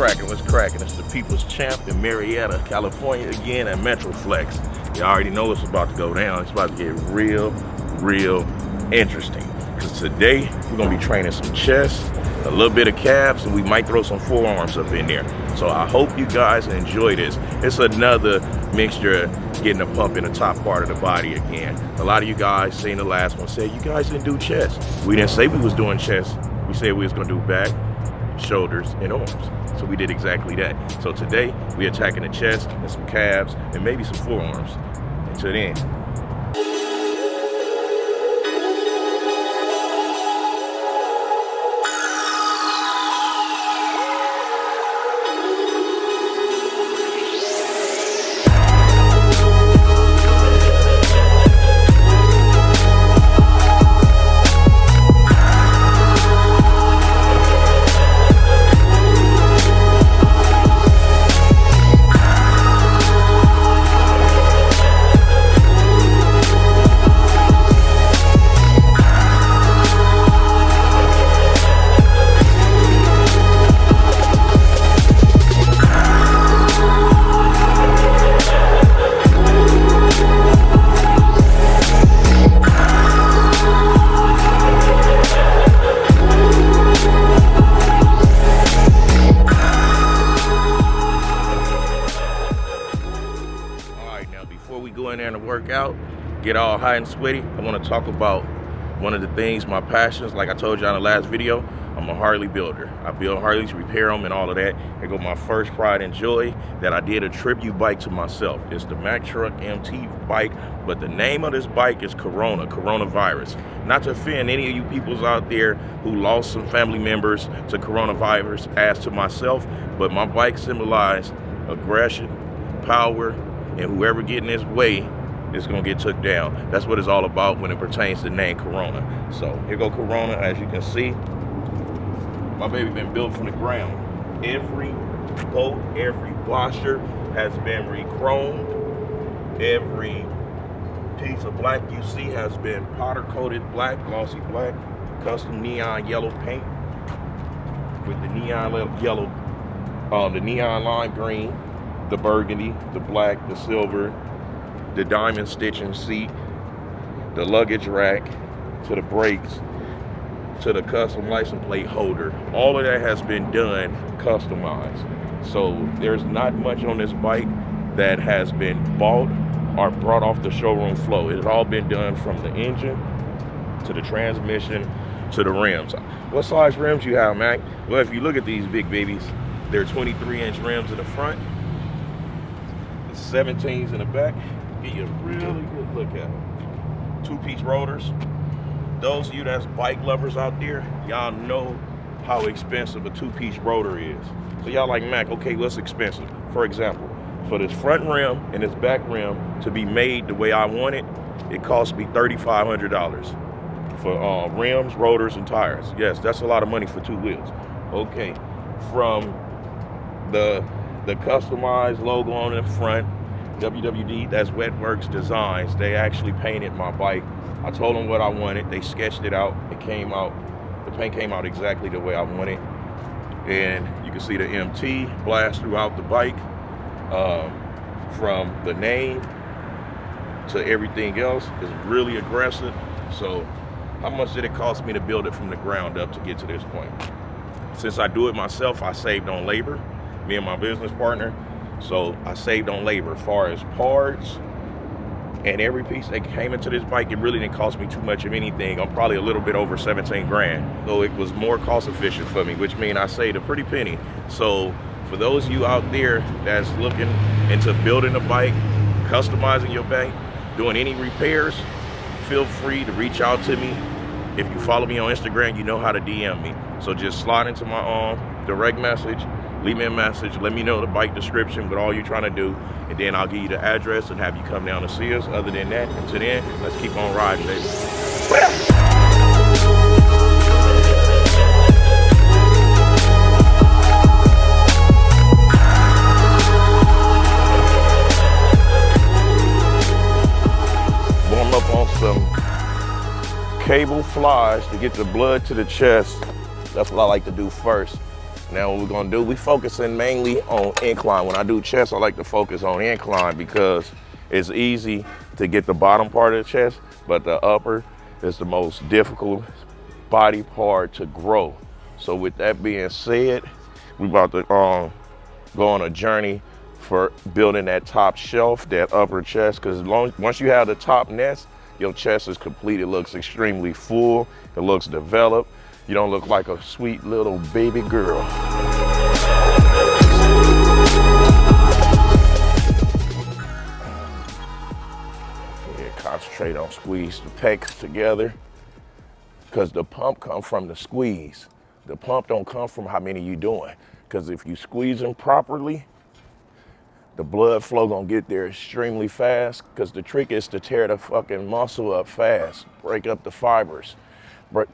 cracking? What's cracking? It's the People's Champ in Marietta, California again at Metroflex. You already know what's about to go down. It's about to get real interesting. Because today we're gonna be training some chest, a little bit of calves, and we might throw some forearms up in there. So I hope you guys enjoy this. It's another mixture of getting a pump in the top part of the body again. A lot of you guys seen the last one said you guys didn't do chest. We didn't say we was doing chest. We said we was gonna do back, shoulders, and arms. So we did exactly that. So today we're attacking the chest and some calves and maybe some forearms. Until then. Out, get all hot and sweaty, I want to talk about one of the things, my passions. Like I told you in the last video, I'm a Harley builder. I build Harleys, repair them, and all of that. Here go my first pride and joy that I did a tribute bike to myself. It's the Mack Truck MT bike, but the name of this bike is coronavirus. Not to offend any of you peoples out there who lost some family members to coronavirus, as to myself, but my bike symbolized aggression, power, and whoever get in this way is gonna get took down. That's what it's all about when it pertains to the name Corona. So here go Corona. As you can see, my baby been built from the ground. Every bolt, every washer has been re-chromed. Every piece of black you see has been powder coated black, glossy black, custom neon yellow paint with the neon yellow, the neon lime green, the burgundy, the black, the silver, the diamond stitching seat, the luggage rack, to the brakes, to the custom license plate holder. All of that has been done customized. So there's not much on this bike that has been bought or brought off the showroom floor. It has all been done from the engine to the transmission to the rims. What size rims you have, Mac? Well, if you look at these big babies, they're 23-inch rims in the front, 17s in the back. Get you a really good look at them. Two-piece rotors. Those of you that's bike lovers out there, y'all know how expensive a two-piece rotor is. So y'all like, Mac, okay, what's expensive? For example, for this front rim and this back rim to be made the way I want it, it cost me $3,500 for rims, rotors, and tires. Yes, that's a lot of money for two wheels. Okay, from the customized logo on the front, WWD, that's Wetworks Designs. They actually painted my bike. I told them what I wanted. They sketched it out. It came out, the paint came out exactly the way I wanted. And you can see the MT blast throughout the bike, from the name to everything else. Is really aggressive. So how much did it cost me to build it from the ground up to get to this point? Since I do it myself, I saved on labor, me and my business partner. So I saved on labor as far as parts and every piece that came into this bike. It really didn't cost me too much of anything. I'm probably a little bit over 17 grand. So it was more cost efficient for me, which means I saved a pretty penny. So for those of you out there that's looking into building a bike, customizing your bike, doing any repairs, feel free to reach out to me. If you follow me on Instagram, you know how to DM me. So just slide into my direct message, leave me a message, let me know the bike description, what all you're trying to do, and then I'll give you the address and have you come down to see us. Other than that, until then, let's keep on riding, baby. Warm up on some cable flies to get the blood to the chest. That's what I like to do first. Now what we're gonna do, we focusing mainly on incline. When I do chest, I like to focus on incline because it's easy to get the bottom part of the chest, but the upper is the most difficult body part to grow. So with that being said, we about to go on a journey for building that top shelf, that upper chest, because once you have the top nest, your chest is complete. It looks extremely full. It looks developed. You don't look like a sweet little baby girl. Yeah, concentrate on squeeze the pecs together, because the pump comes from the squeeze. The pump don't come from how many you doing, because if you squeeze them properly, the blood flow gonna get there extremely fast, because the trick is to tear the fucking muscle up fast, break up the fibers,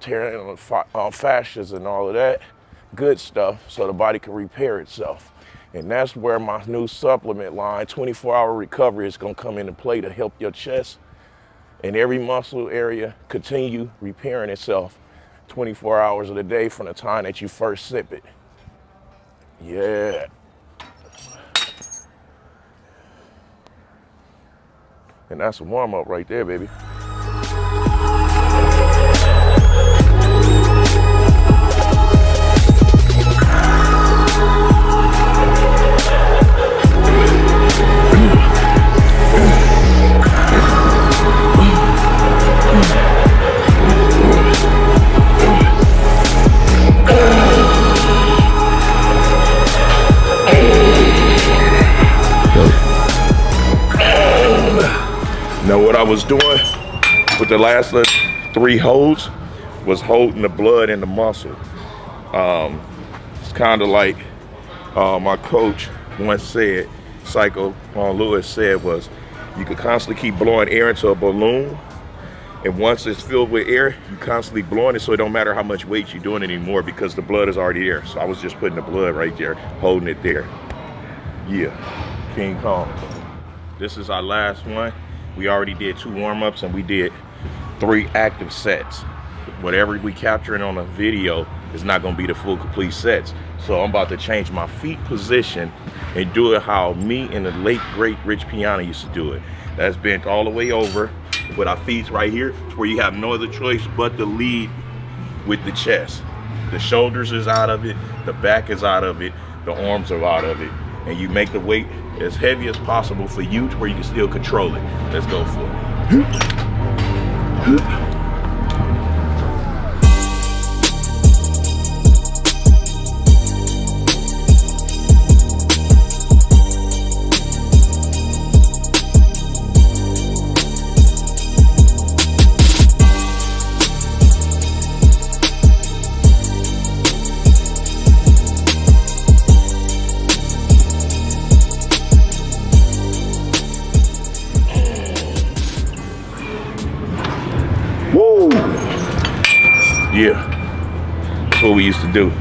tear the fascias and all of that good stuff so the body can repair itself. And that's where my new supplement line, 24-hour recovery, is gonna come into play to help your chest and every muscle area continue repairing itself 24 hours of the day from the time that you first sip it. Yeah. And that's a warm up right there, baby. Now what I was doing with the last 3 holds was holding the blood in the muscle. It's kind of like my coach once said, Psycho Lewis said, was you could constantly keep blowing air into a balloon, and once it's filled with air, you constantly blowing it, so it don't matter how much weight you're doing anymore because the blood is already there. So I was just putting the blood right there, holding it there. Yeah, King Kong. This is our last one. We already did 2 warm-ups and we did 3 active sets. Whatever we capturing on a video is not gonna be the full complete sets. So I'm about to change my feet position and do it how me and the late great Rich Piana used to do it. That's bent all the way over with our feet right here, where you have no other choice but to lead with the chest. The shoulders is out of it, the back is out of it, the arms are out of it. And you make the weight as heavy as possible for you to where you can still control it. Let's go for it. Woo! Yeah, that's what we used to do.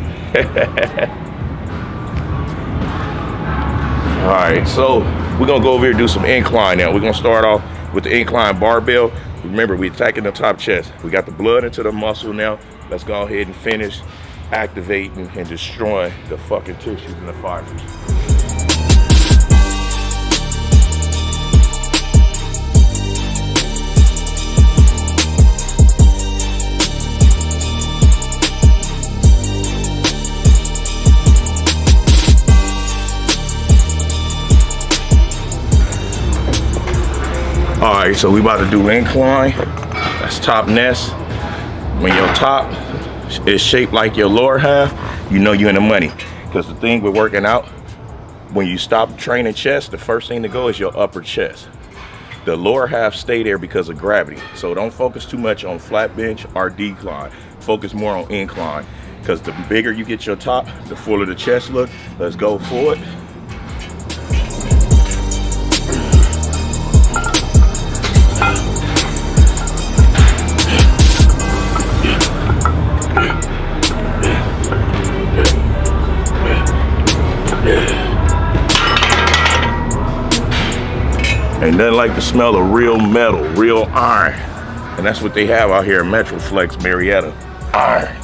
All right, so we're gonna go over here and do some incline now. We're gonna start off with the incline barbell. Remember, we're attacking the top chest. We got the blood into the muscle now. Let's go ahead and finish activating and destroying the fucking tissues and the fibers. All right, so we about to do incline. That's top nest. When your top is shaped like your lower half, you know you're in the money. Because the thing with working out, when you stop training chest, the first thing to go is your upper chest. The lower half stay there because of gravity. So don't focus too much on flat bench or decline. Focus more on incline. Because the bigger you get your top, the fuller the chest look. Let's go for it. Ain't nothing like the smell of real metal, real iron. And that's what they have out here in Metroflex, Marietta. Iron.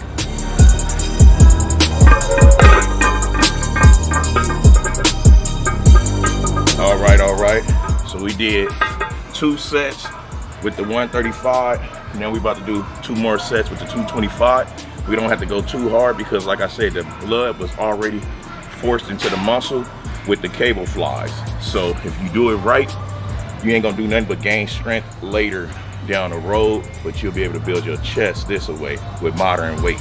we did 2 sets with the 135, and then we about to do 2 more sets with the 225. We don't have to go too hard because, like I said, the blood was already forced into the muscle with the cable flies. So if you do it right, you ain't gonna do nothing but gain strength later down the road, but you'll be able to build your chest this way with modern weight.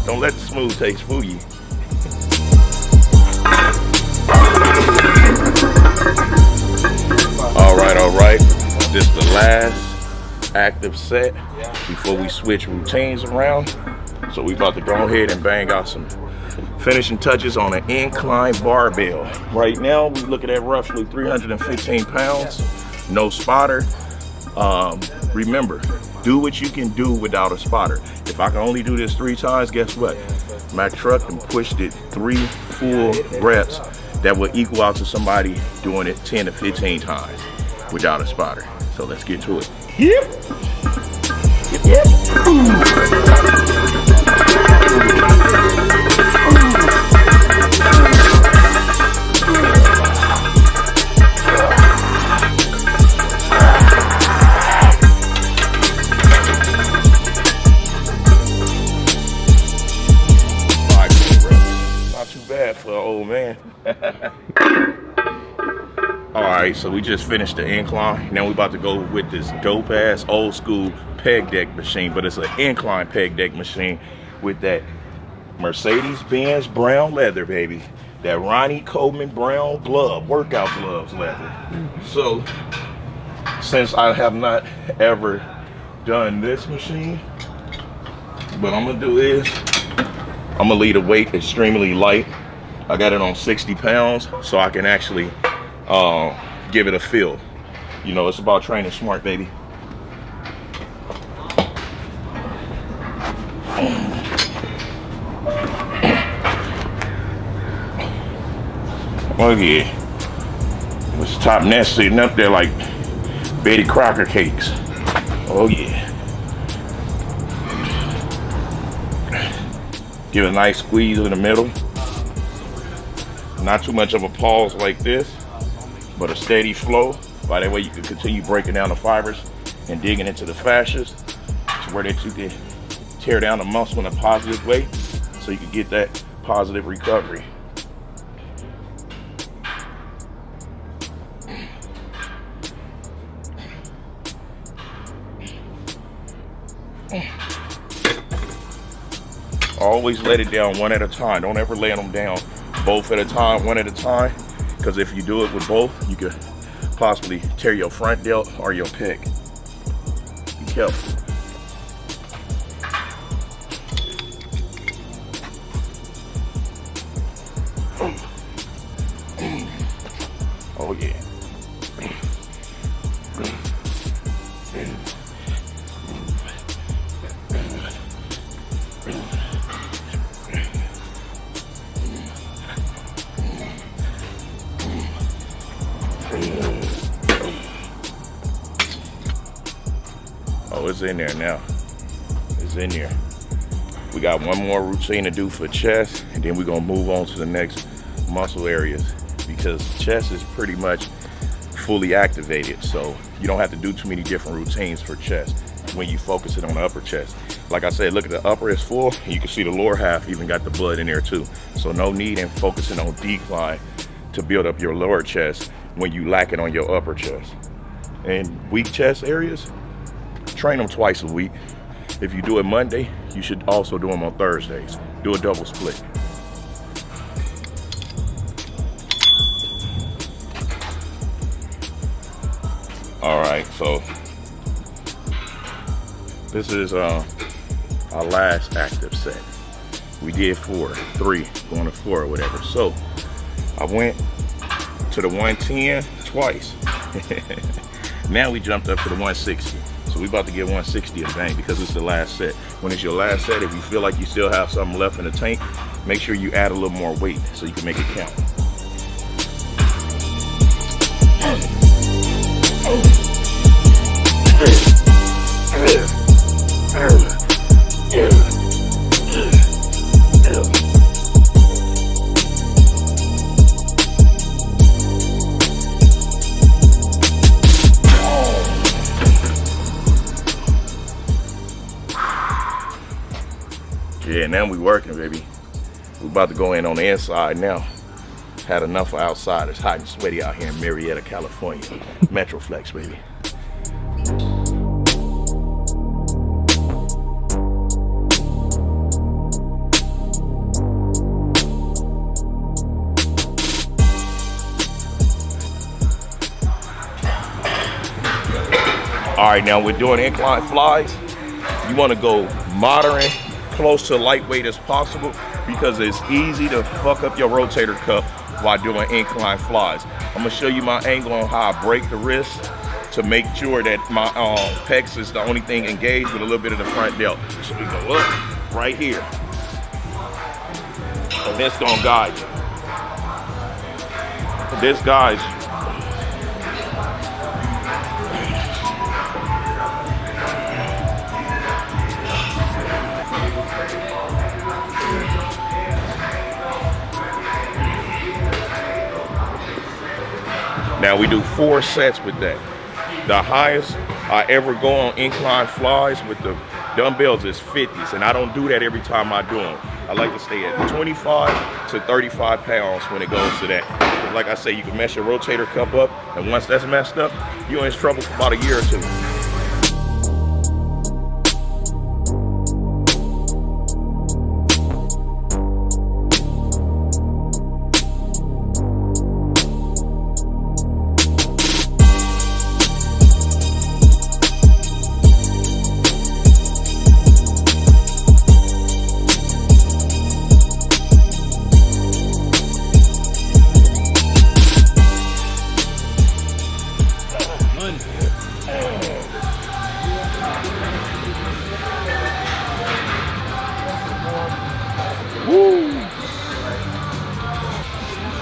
Don't let the smooth taste fool you. All right. This is the last active set before we switch routines around. So we about to go ahead and bang out some finishing touches on an incline barbell. Right now, we're looking at roughly 315 pounds, no spotter. Remember, do what you can do without a spotter. If I can only do this 3 times, guess what? My truck and pushed it 3 full reps that will equal out to somebody doing it 10 to 15 times without a spotter. So let's get to it. Yep. Not too bad for an old man. All right, so we just finished the incline. Now we're about to go with this dope ass old school peg deck machine, but it's an incline peg deck machine with that Mercedes-Benz brown leather, baby. That Ronnie Coleman brown glove, workout gloves leather. So since I have not ever done this machine, what I'm gonna do is I'm gonna leave the weight extremely light. I got it on 60 pounds, so I can actually give it a feel. You know, it's about training smart, baby. Oh yeah, this top nest sitting up there like Betty Crocker cakes. Oh yeah. Give it a nice squeeze in the middle. Not too much of a pause like this, but a steady flow. By that way you can continue breaking down the fibers and digging into the fascias to where that you can tear down the muscle in a positive way so you can get that positive recovery. Always let it down one at a time. Don't ever lay them down both at a time, one at a time, because if you do it with both, you could possibly tear your front delt or your pec. Be careful. Oh yeah. Oh, it's in there now. It's in there. We got one more routine to do for chest, and then we're gonna move on to the next muscle areas, because chest is pretty much fully activated, so you don't have to do too many different routines for chest when you focus it on the upper chest. Like I said, look at the upper is full, and you can see the lower half even got the blood in there too. So no need in focusing on decline to build up your lower chest when you lack it on your upper chest. And weak chest areas, train them twice a week. If you do it Monday, you should also do them on Thursdays. Do a double split. All right, so this is our last active set. We did 4, 3, going to 4 or whatever. So I went to the 110 twice. Now we jumped up to the 160. So we about to get 160 a bang because it's the last set. When it's your last set, if you feel like you still have something left in the tank, make sure you add a little more weight so you can make it count. Yeah, now we working, baby. We about to go in on the inside now. Had enough of outside. It's hot and sweaty out here in Marietta, California. Metroflex, baby. All right, now we're doing incline flies. You want to go moderate, close to lightweight as possible, because it's easy to fuck up your rotator cuff while doing incline flies. I'm gonna show you my angle on how I break the wrist to make sure that my pecs is the only thing engaged with a little bit of the front delt. So we go up right here, and this gonna guide you. This guides you. Now we do 4 sets with that. The highest I ever go on incline flies with the dumbbells is 50s, and I don't do that every time I do them. I like to stay at 25 to 35 pounds when it goes to that. Like I say, you can mess your rotator cuff up, and once that's messed up, you're in trouble for about a year or two.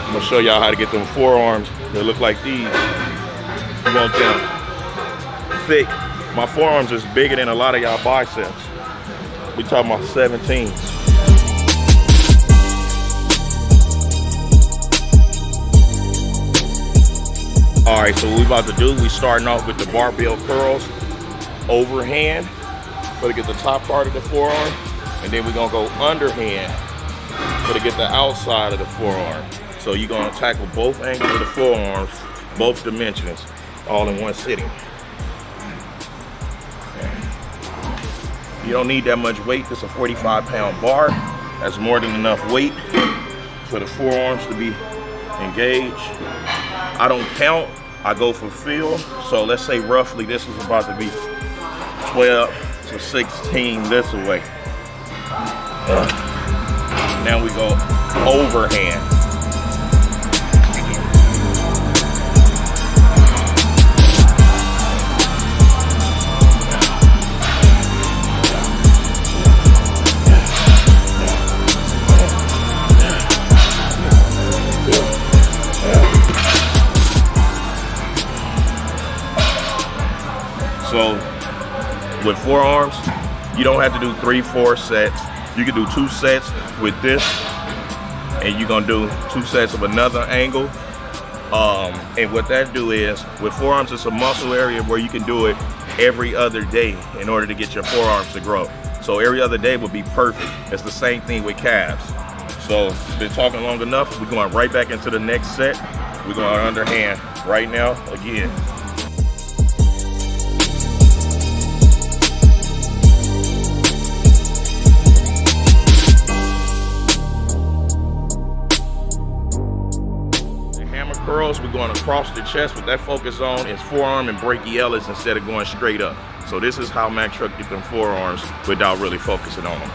I'm gonna show y'all how to get them forearms. They look like these. You want them thick. My forearms is bigger than a lot of y'all biceps. We talking about 17s. All right, so what we about to do, we starting off with the barbell curls, overhand, so to get the top part of the forearm, and then we're gonna go underhand, so to get the outside of the forearm. So you're gonna tackle both angles of the forearms, both dimensions, all in one sitting. You don't need that much weight. This is a 45-pound bar. That's more than enough weight for the forearms to be engaged. I don't count, I go for feel. So let's say roughly this is about to be 12 to 16 this way. Now we go overhand. So with forearms, you don't have to do 3-4 sets. You can do 2 sets with this, and you're gonna do 2 sets of another angle. And what that do is, with forearms, it's a muscle area where you can do it every other day in order to get your forearms to grow. So every other day would be perfect. It's the same thing with calves. So been talking long enough. We're going right back into the next set. We're going underhand right now again. Curls, we're going across the chest. What that focus on is forearm and brachialis instead of going straight up. So this is how Mac Truck get them forearms without really focusing on them.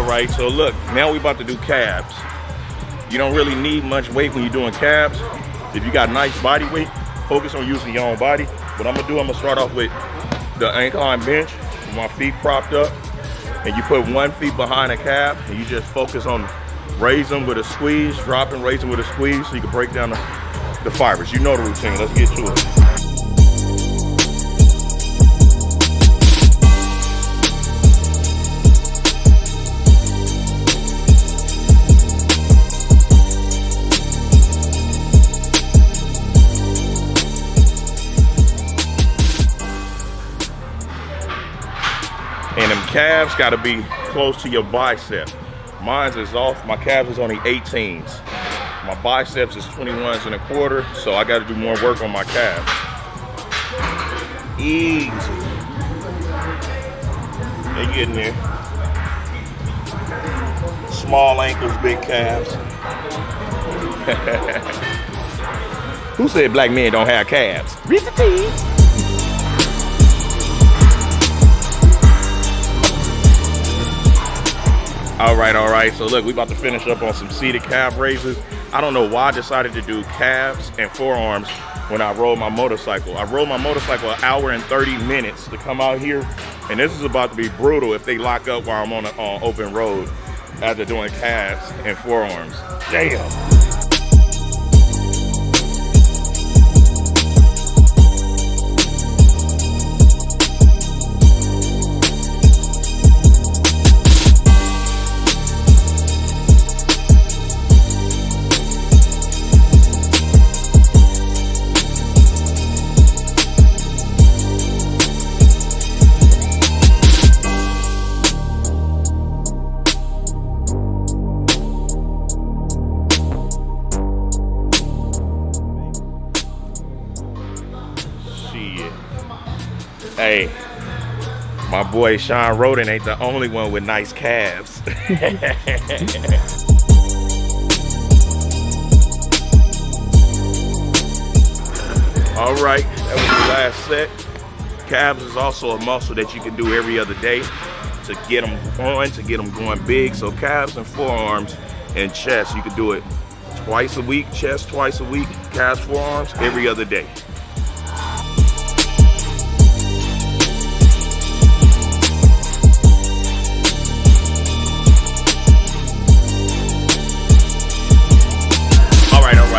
right, so look, now we about to do calves. You don't really need much weight when you're doing calves. If you got nice body weight, focus on using your own body. What I'm gonna start off with the incline bench with my feet propped up, and you put 1 foot behind a calf, and you just focus on raising with a squeeze, dropping, raising with a squeeze, so you can break down the fibers. You know the routine, let's get to it. And them calves gotta be close to your bicep. Mine is off, my calves is only 18s. My biceps is 21s and a quarter, so I gotta do more work on my calves. Easy. They getting there. Small ankles, big calves. Who said black men don't have calves? Read the tea. All right, so look, we about to finish up on some seated calf raises. I don't know why I decided to do calves and forearms when I rode my motorcycle. I rode my motorcycle 1 hour and 30 minutes to come out here, and this is about to be brutal if they lock up while I'm on an open road after doing calves and forearms. Damn. Hey, my boy Sean Roden ain't the only one with nice calves. All right, that was the last set. Calves is also a muscle that you can do every other day to get them going big. So calves and forearms and chest, you can do it twice a week, chest twice a week, calves, forearms every other day.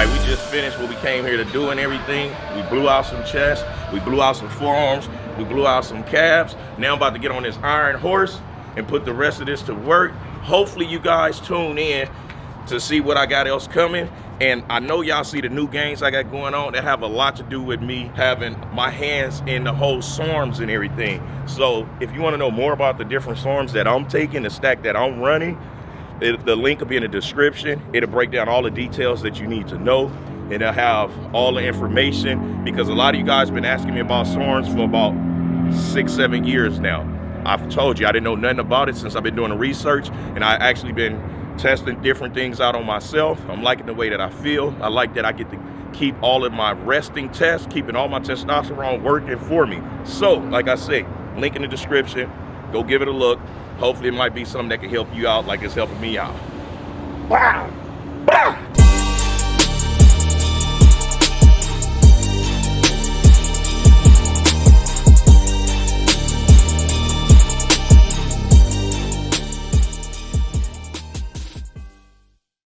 We just finished what we came here to do and everything. We blew out some chest, we blew out some forearms, we blew out some calves. Now I'm about to get on this iron horse and put the rest of this to work. Hopefully you guys tune in to see what I got else coming. And I know y'all see the new gains I got going on that have a lot to do with me having my hands in the whole Sarms and everything. So if you want to know more about the different Sarms that I'm taking, the stack that I'm running, the link will be in the description. It'll break down all the details that you need to know, and it'll have all the information, because a lot of you guys been asking me about Sarms for about 6-7 years now. I've told you I didn't know nothing about it since I've been doing the research, and I actually been testing different things out on myself. I'm liking the way that I feel. I like that I get to keep all of my resting tests, keeping all my testosterone working for me. So like I say, link in the description, go give it a look. Hopefully it might be something that can help you out like it's helping me out. Wow.